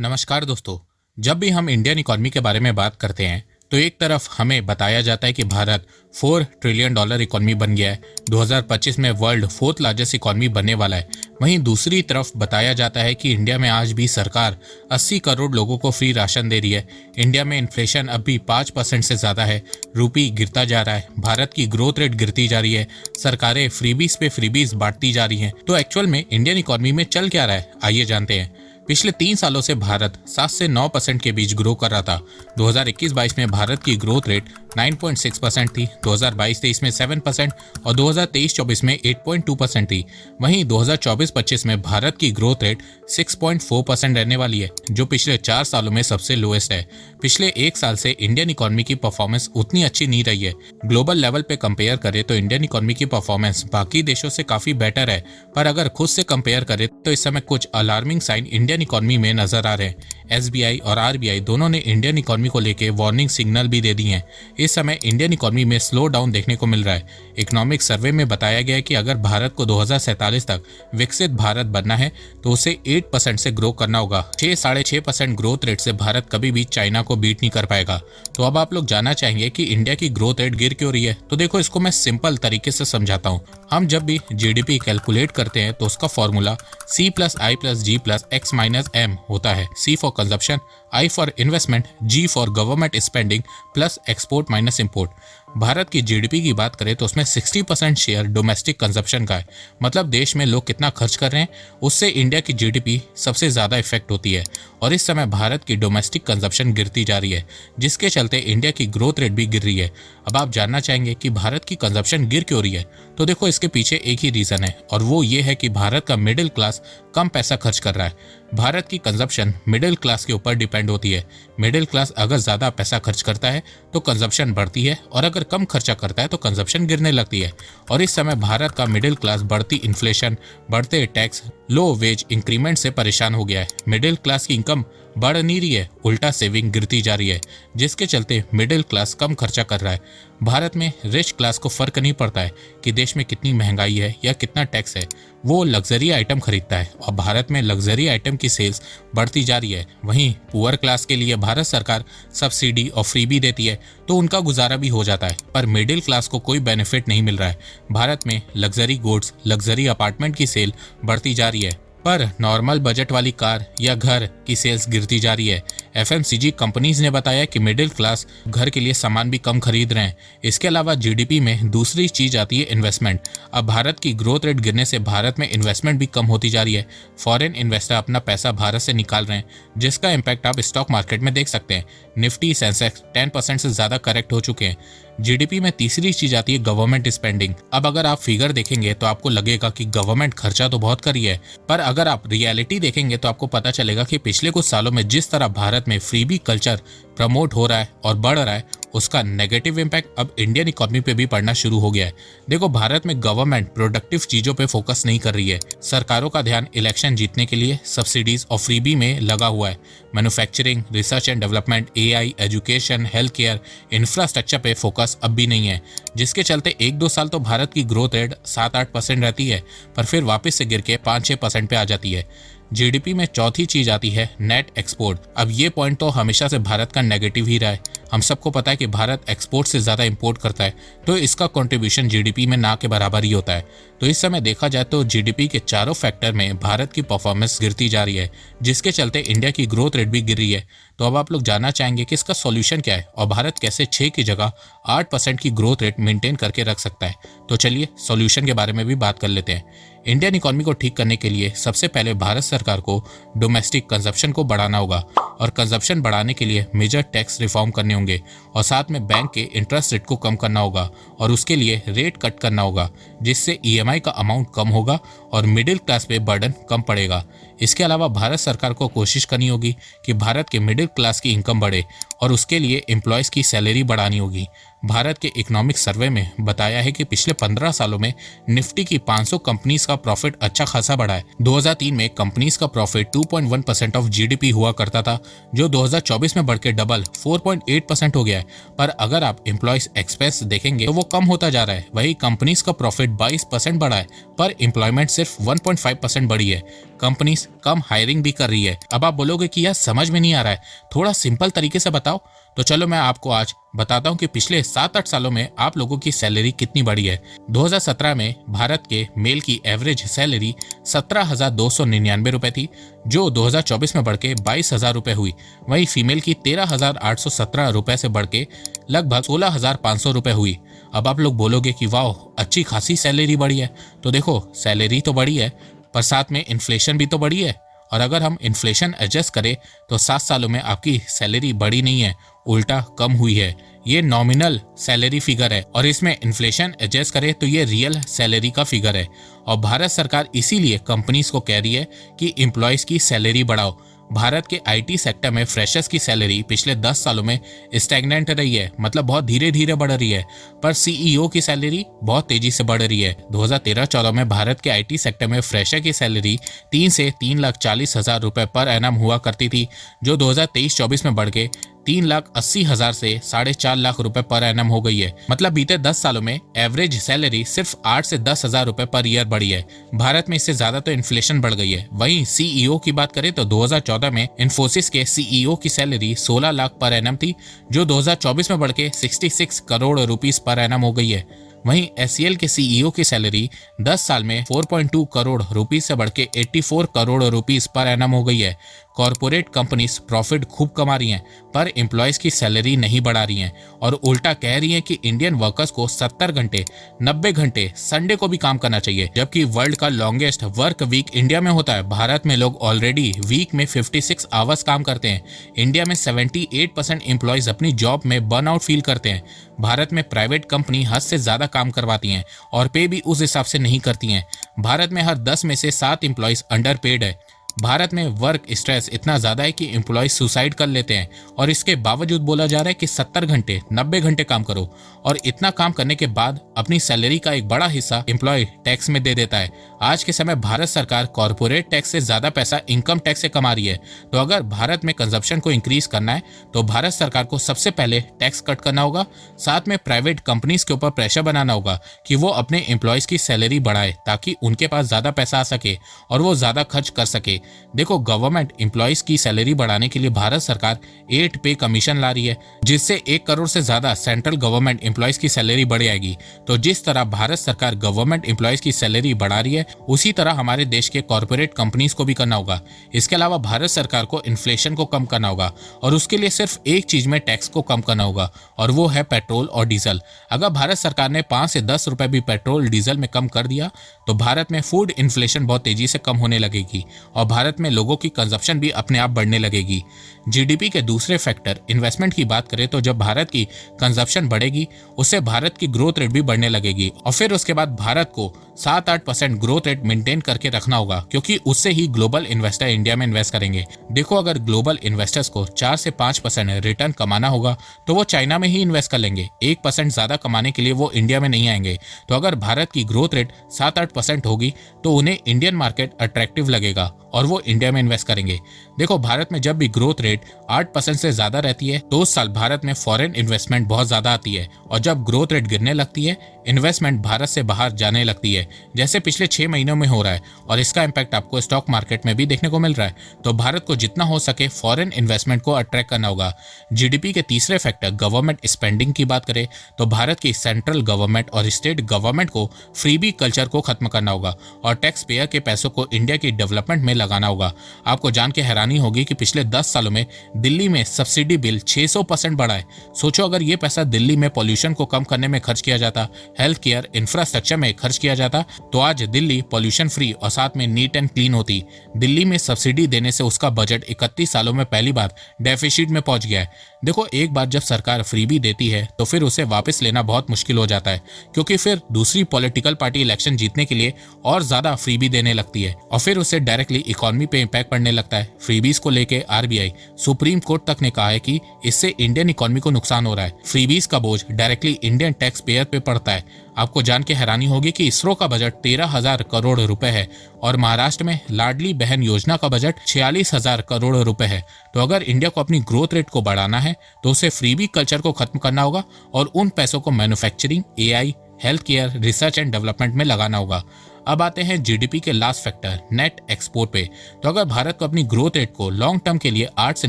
नमस्कार दोस्तों। जब भी हम इंडियन इकॉनमी के बारे में बात करते हैं तो एक तरफ हमें बताया जाता है कि भारत $4 ट्रिलियन इकॉनमी बन गया है, 2025 में वर्ल्ड फोर्थ लार्जेस्ट इकॉनमी बनने वाला है। वहीं दूसरी तरफ बताया जाता है कि इंडिया में आज भी सरकार 80 करोड़ लोगों को फ्री राशन दे रही है। इंडिया में इन्फ्लेशन अभी 5% से ज़्यादा है, रूपी गिरता जा रहा है, भारत की ग्रोथ रेट गिरती जा रही है, सरकारें फ्रीबीज पे फ्रीबीज बांटती जा रही हैं। तो एक्चुअल में इंडियन इकॉनमी में चल क्या रहा है, आइए जानते हैं। पिछले 3 सालों से भारत 7 से 9% के बीच ग्रो कर रहा था। 2021-22 में भारत की ग्रोथ रेट 9.6% थी, 2022-23 में 7% और 2023-24 में 8.2% थी। वहीं 2024-25 में भारत की ग्रोथ रेट 6.4% रहने वाली है, जो पिछले 4 सालों में सबसे लोएस्ट है। पिछले 1 साल से इंडियन इकॉनमी की परफॉर्मेंस उतनी अच्छी नहीं रही है। ग्लोबल लेवल पे कंपेयर करें तो इंडियन इकॉनमी की परफॉर्मेंस बाकी देशों से काफी बेटर है, पर अगर खुद से कंपेयर करें तो इस समय कुछ अलार्मिंग साइन इंडियन इकॉनमी में नजर आ रहे हैं। एसबीआई और आरबीआई दोनों ने इंडियन इकॉनमी को लेकर वार्निंग सिग्नल भी दे दी हैं। इस समय इंडियन इकॉनमी में स्लो डाउन देखने को मिल रहा है। इकोनॉमिक सर्वे में बताया गया है कि अगर भारत को 2047 तक विकसित भारत बनना है तो उसे 8% से ग्रो करना होगा। 6-6.5% ग्रोथ रेट से भारत कभी भी चाइना को बीट नहीं कर पाएगा। तो अब आप लोग जानना चाहेंगे कि इंडिया की ग्रोथ रेट गिर क्यों रही है। तो देखो, इसको मैं सिंपल तरीके से समझाता हूँ। हम जब भी जीडीपी कैलकुलेट करते हैं तो उसका फॉर्मूला C+I+G+X-M होता है। C for consumption, I for investment, G for government spending plus export minus import. Bharat की जीडीपी की बात करें तो उसमें 60% शेयर डोमेस्टिक कंजप्शन का है, मतलब देश में लोग कितना खर्च कर रहे हैं उससे इंडिया की जीडीपी सबसे ज़्यादा इफेक्ट होती है। और इस समय भारत की डोमेस्टिक कंजप्शन गिरती जा रही है, जिसके चलते इंडिया की ग्रोथ रेट भी गिर रही है। अब आप जानना चाहेंगे कि भारत की कंजप्शन गिर क्यों रही है। तो देखो, इसके पीछे एक ही रीज़न है और वो ये है कि भारत का मिडिल क्लास कम पैसा खर्च कर रहा है। भारत की कंजप्शन मिडिल क्लास के ऊपर डिपेंड होती है। मिडिल क्लास अगर ज़्यादा पैसा खर्च करता है तो कंजप्शन बढ़ती है, और अगर कम खर्चा करता है तो कंजप्शन गिरने लगती है। और इस समय भारत का मिडिल क्लास बढ़ती इन्फ्लेशन, बढ़ते टैक्स, लो वेज इंक्रीमेंट से परेशान हो गया है। मिडिल क्लास की इनकम बढ़ नहीं रही है, उल्टा सेविंग गिरती जा रही है, जिसके चलते मिडिल क्लास कम खर्चा कर रहा है। भारत में रिच क्लास को फर्क नहीं पड़ता है कि देश में कितनी महंगाई है या कितना टैक्स है, वो लग्जरी आइटम खरीदता है और भारत में लग्जरी आइटम की सेल्स बढ़ती जा रही है। वहीं पुअर क्लास के लिए भारत सरकार सब्सिडी और फ्रीबी देती है तो उनका गुजारा भी हो जाता है, पर मिडिल क्लास को कोई बेनिफिट नहीं मिल रहा है। भारत में लग्जरी गुड्स, लग्जरी अपार्टमेंट की सेल बढ़ती जा रही है, पर नॉर्मल बजट वाली कार या घर की सेल्स गिरती जा रही है। एफएमसीजी कंपनीज ने बताया कि मिडिल क्लास घर के लिए सामान भी कम खरीद रहे हैं। इसके अलावा जीडीपी में दूसरी चीज आती है इन्वेस्टमेंट। अब भारत की ग्रोथ रेट गिरने से भारत में इन्वेस्टमेंट भी कम होती जा रही है। फॉरेन इन्वेस्टर अपना पैसा भारत से निकाल रहे हैं, जिसका इम्पैक्ट आप स्टॉक मार्केट में देख सकते हैं। निफ्टी, सेंसेक्स 10% से ज्यादा करेक्ट हो चुके हैं। जीडीपी में तीसरी चीज आती है गवर्नमेंट स्पेंडिंग। अब अगर आप फिगर देखेंगे तो आपको लगेगा कि गवर्नमेंट खर्चा तो बहुत कर रही है, पर अगर आप रियलिटी देखेंगे तो आपको पता चलेगा कि पिछले कुछ सालों में जिस तरह भारत में फ्रीबी कल्चर प्रमोट हो रहा है और बढ़ रहा है, उसका नेगेटिव इम्पैक्ट अब इंडियन इकोनॉमी पे भी पड़ना शुरू हो गया है। देखो, भारत में गवर्नमेंट प्रोडक्टिव चीजों पे फोकस नहीं कर रही है। सरकारों का ध्यान इलेक्शन जीतने के लिए सब्सिडीज और फ्रीबी में लगा हुआ है। Manufacturing, research and development, AI, education, health care, infrastructure पे फोकस अब भी नहीं है, जिसके चलते 1-2 साल तो भारत की ग्रोथ रेट 7-8% रहती है, पर फिर वापस से गिर के 5-6% पे आ जाती है। जीडीपी में चौथी चीज आती है नेट एक्सपोर्ट। अब ये पॉइंट तो हमेशा से भारत का नेगेटिव ही रहा है। हम सबको पता है कि भारत एक्सपोर्ट से ज़्यादा इंपोर्ट करता है, तो इसका कंट्रीब्यूशन जीडीपी में ना के बराबर ही होता है। तो इस समय देखा जाए तो जीडीपी के चारों फैक्टर में भारत की परफॉर्मेंस गिरती जा रही है, जिसके चलते इंडिया की ग्रोथ रेट भी गिर रही है। तो अब आप लोग जानना चाहेंगे कि इसका सॉल्यूशन क्या है और भारत कैसे 6 की जगह 8% की ग्रोथ रेट मेंटेन करके रख सकता है। तो चलिए सॉल्यूशन के बारे में भी बात कर लेते हैं। इंडियन इकोनॉमी को ठीक करने के लिए सबसे पहले भारत सरकार को डोमेस्टिक कंजप्शन को बढ़ाना होगा, और कंजप्शन बढ़ाने के लिए मेजर टैक्स रिफॉर्म करने होंगे, और साथ में बैंक के इंटरेस्ट रेट को कम करना होगा, और उसके लिए रेट कट करना होगा, जिससे ईएमआई का अमाउंट कम होगा और मिडिल क्लास पे बर्डन कम पड़ेगा। इसके अलावा भारत सरकार को कोशिश करनी होगी कि भारत के मिडिल क्लास की इनकम बढ़े, और उसके लिए एम्प्लॉयज़ की सैलरी बढ़ानी होगी। भारत के इकोनॉमिक सर्वे में बताया है कि पिछले 15 सालों में निफ्टी की 500 कंपनीज का प्रॉफिट अच्छा खासा बढ़ा है। 2003 में कंपनीज का प्रॉफिट 2.1% ऑफ जीडीपी हुआ करता था, जो 2024 में बढ़ के डबल 4.8% हो गया है। पर अगर आप एम्प्लॉयज एक्सपेंस देखेंगे तो वो कम होता जा रहा है। वही कंपनीज का प्रॉफिट 22% बढ़ा है, पर एम्प्लॉयमेंट सिर्फ 1.5% बढ़ी है। कंपनीज कम हायरिंग भी कर रही है। अब आप बोलोगे कि यार समझ में नहीं आ रहा है, थोड़ा सिंपल तरीके से बताओ। तो चलो मैं आपको आज बताता हूँ कि पिछले 7-8 सालों में आप लोगों की सैलरी कितनी बढ़ी है। 2017 में भारत के मेल की एवरेज सैलरी 17,299 रुपए थी, जो 2024 में बढ़ के 22,000 रुपए हुई। वहीं फीमेल की 13,817 रुपए से बढ़ के लगभग 16,500 रुपए हुई। अब आप लोग बोलोगे कि वाह, अच्छी खासी सैलरी बढ़ी है। तो देखो, सैलरी तो बढ़ी है, पर साथ में इन्फ्लेशन भी तो बढ़ी है। और अगर हम इन्फ्लेशन एडजस्ट करें तो 7 सालों में आपकी सैलरी बढ़ी नहीं है, उल्टा कम हुई है। ये नॉमिनल सैलरी फिगर है और इसमें इन्फ्लेशन एडजस्ट करें तो ये रियल सैलरी का फिगर है। और भारत सरकार इसीलिए कंपनीज को कह रही है कि एम्प्लॉयज की सैलरी बढ़ाओ। भारत के आईटी सेक्टर में फ्रेशर्स की सैलरी पिछले 10 सालों में स्टैग्नेंट रही है, मतलब बहुत धीरे धीरे बढ़ रही है, पर सीईओ की सैलरी बहुत तेजी से बढ़ रही है। 2013-14 में भारत के आईटी सेक्टर में फ्रेशर की सैलरी 3 से 3,40,000 रुपए पर एनम हुआ करती थी, जो 2023-24 में बढ़ के 3,80,000 से 4.5 लाख रुपए पर एनम हो गई है। मतलब बीते 10 सालों में एवरेज सैलरी सिर्फ 8 से 10,000 रुपए पर ईयर बढ़ी है। भारत में इससे ज्यादा तो इन्फ्लेशन बढ़ गई है। वहीं सीईओ की बात करें तो 2014 में इन्फोसिस के सीईओ की सैलरी 16 लाख पर एनम थी, जो 2024 में बढ़ के 66 करोड़ रुपीस पर एनम हो गई है। वहीं एचसीएल के सीईओ की सैलरी 10 साल में 4.2 करोड़ रुपीस से बढ़ के 84 करोड़ रुपीस पर एनम हो गई है। कॉरपोरेट कंपनीज प्रॉफिट खूब कमा रही हैं, पर एम्प्लॉयज की सैलरी नहीं बढ़ा रही हैं और उल्टा कह रही हैं कि इंडियन वर्कर्स को 70 घंटे 90 घंटे संडे को भी काम करना चाहिए, जबकि वर्ल्ड का लॉन्गेस्ट वर्क वीक इंडिया में होता है। भारत में लोग ऑलरेडी वीक में 56 आवर्स काम करते हैं। इंडिया में 78% एम्प्लॉयज अपनी जॉब में बर्नआउट फील करते हैं। भारत में प्राइवेट कंपनी हद से ज्यादा काम करवाती हैं और पे भी उस हिसाब से नहीं करती हैं। भारत में हर 10 में से 7 एम्प्लॉयज अंडर पेड है। भारत में वर्क स्ट्रेस इतना ज्यादा है कि एम्प्लॉय सुसाइड कर लेते हैं और इसके बावजूद बोला जा रहा है कि 70 घंटे 90 घंटे काम करो। और इतना काम करने के बाद अपनी सैलरी का एक बड़ा हिस्सा एम्प्लॉय टैक्स में दे देता है। आज के समय भारत सरकार कॉर्पोरेट टैक्स से ज्यादा पैसा इनकम टैक्स से कमा रही है। तो अगर भारत में कंजप्शन को इंक्रीज करना है तो भारत सरकार को सबसे पहले टैक्स कट करना होगा, साथ में प्राइवेट कंपनीज के ऊपर प्रेशर बनाना होगा कि वो अपने एम्प्लॉयज की सैलरी बढ़ाए, ताकि उनके पास ज्यादा पैसा आ सके और वो ज्यादा खर्च कर सके। देखो, गवर्नमेंट एम्प्लॉयज की सैलरी बढ़ाने के लिए भारत सरकार 8 पे कमीशन ला रही है, जिससे 1 करोड़ से ज्यादा सेंट्रल गवर्नमेंट एम्प्लॉयज की सैलरी बढ़ जाएगी। तो जिस तरह भारत सरकार गवर्नमेंट एम्प्लॉयज की सैलरी बढ़ा रही है, उसी तरह हमारे देश के कॉर्पोरेट कंपनीज को भी करना होगा। इसके अलावा भारत सरकार को इन्फ्लेशन को कम करना होगा और उसके लिए सिर्फ एक चीज में टैक्स को कम करना होगा, और वो है पेट्रोल और डीजल। अगर भारत सरकार ने 5 से 10 रुपए भी पेट्रोल डीजल में कम कर दिया तो भारत में फूड इन्फ्लेशन बहुत तेजी से कम होने लगेगी और भारत में लोगों की कंजप्शन भी अपने आप बढ़ने लगेगी। जीडीपी के दूसरे फैक्टर इन्वेस्टमेंट की बात करें तो जब भारत की कंजप्शन बढ़ेगी, उससे भारत की ग्रोथ रेट भी बढ़ने लगेगी और फिर उसके बाद भारत को 7-8% ग्रोथ रेट मेंटेन करके रखना होगा, क्योंकि उससे ही ग्लोबल इन्वेस्टर इंडिया में इन्वेस्ट करेंगे। देखो, अगर ग्लोबल इन्वेस्टर्स को 4 से 5% रिटर्न कमाना होगा तो वो चाइना में ही इन्वेस्ट कर लेंगे। 1% ज्यादा कमाने के लिए वो इंडिया में नहीं आएंगे। तो अगर भारत की ग्रोथ रेट 7-8% होगी तो उन्हें इंडियन मार्केट अट्रैक्टिव लगेगा और वो इंडिया में इन्वेस्ट करेंगे। देखो, भारत में जब भी ग्रोथ रेट 8% से ज्यादा रहती है तो उस साल भारत में फॉरेन इन्वेस्टमेंट बहुत ज्यादा आती है, और जब ग्रोथ रेट गिरने लगती है, इन्वेस्टमेंट भारत से बाहर जाने लगती है, जैसे पिछले 6 महीनों में हो रहा है। और इसका इम्पैक्ट आपको स्टॉक मार्केट में भी देखने को मिल रहा है। तो भारत को जितना हो सके फॉरेन इन्वेस्टमेंट को अट्रैक्ट करना होगा। जीडीपी के तीसरे फैक्टर गवर्नमेंट स्पेंडिंग की बात करें तो भारत की सेंट्रल गवर्नमेंट और स्टेट गवर्नमेंट को फ्रीबी कल्चर को खत्म करना होगा और टैक्स पेयर के पैसों को इंडिया की डेवलपमेंट में लगाना होगा। आपको जान के हैरानी होगी कि पिछले 10 सालों में दिल्ली में सब्सिडी बिल 600% बढ़ा है। सोचो, अगर ये पैसा दिल्ली में पॉल्यूशन को कम करने में खर्च किया जाता, हेल्थ केयर इंफ्रास्ट्रक्चर में खर्च किया जाता, तो आज दिल्ली पॉल्यूशन फ्री और साथ में नीट एंड क्लीन होती। दिल्ली में सब्सिडी देने से उसका बजट 31 सालों में पहली बार डेफिसिट में पहुंच गया है। देखो, एक बार जब सरकार फ्रीबी देती है तो फिर उसे वापस लेना बहुत मुश्किल हो जाता है, क्योंकि फिर दूसरी पॉलिटिकल पार्टी इलेक्शन जीतने के लिए और ज्यादा फ्रीबी देने लगती है और फिर उससे डायरेक्टली इकोनॉमी पे इम्पैक्ट पड़ने लगता है। फ्रीबीज को लेके आरबीआई, सुप्रीम कोर्ट तक ने कहा है कि इससे इंडियन इकोनॉमी को नुकसान हो रहा है। फ्रीबीज का बोझ डायरेक्टली इंडियन टैक्स पेयर पे पड़ता है। आपको जान के हैरानी होगी कि इसरो का बजट 13,000 करोड़ रुपए है और महाराष्ट्र में लाडली बहन योजना का बजट 46,000 करोड़ रुपए है। तो अगर इंडिया को अपनी ग्रोथ रेट को बढ़ाना है तो उसे फ्रीबी कल्चर को खत्म करना होगा और उन पैसों को manufacturing, AI, health care, research and development में लगाना होगा। अब आते हैं जीडीपी के लास्ट फैक्टर, नेट एक्सपोर्ट पे। तो अगर भारत को अपनी ग्रोथ रेट को लॉन्ग टर्म के लिए 8 से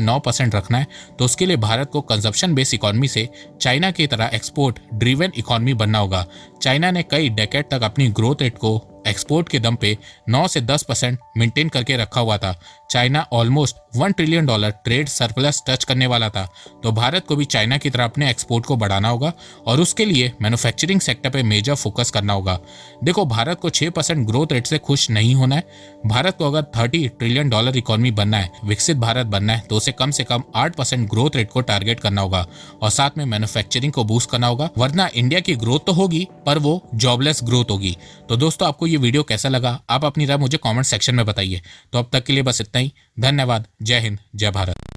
9% रखना है तो उसके लिए भारत को कंजप्शन बेस्ड इकोनॉमी से चाइना की तरह एक्सपोर्ट ड्रिवन इकोनॉमी बनना होगा। चाइना ने कई डेकेड तक अपनी ग्रोथ रेट को एक्सपोर्ट के दम पे 9 से 10% मेंटेन करके रखा हुआ था। China almost $1 trillion trade surplus touch करने वाला था। तो भारत को भी चाइना की तरह अपने एक्सपोर्ट को बढ़ाना होगा और उसके लिए मैन्युफैक्चरिंग सेक्टर पे मेजर फोकस करना होगा। देखो, भारत को 6% ग्रोथ रेट से खुश नहीं होना है। भारत को अगर $30 ट्रिलियन इकोनॉमी बनना है, विकसित भारत बनना है, तो उसे कम से कम 8% ग्रोथ रेट को टारगेट करना होगा और साथ में मैन्युफैक्चरिंग को बूस्ट करना होगा, वरना इंडिया की ग्रोथ तो होगी पर वो जॉबलेस ग्रोथ होगी। तो दोस्तों, आपको ये वीडियो कैसा लगा? आप अपनी राय मुझे कमेंट सेक्शन में बताइए। तो अब तक के लिए बस इतना ही। धन्यवाद। जय हिंद, जय भारत।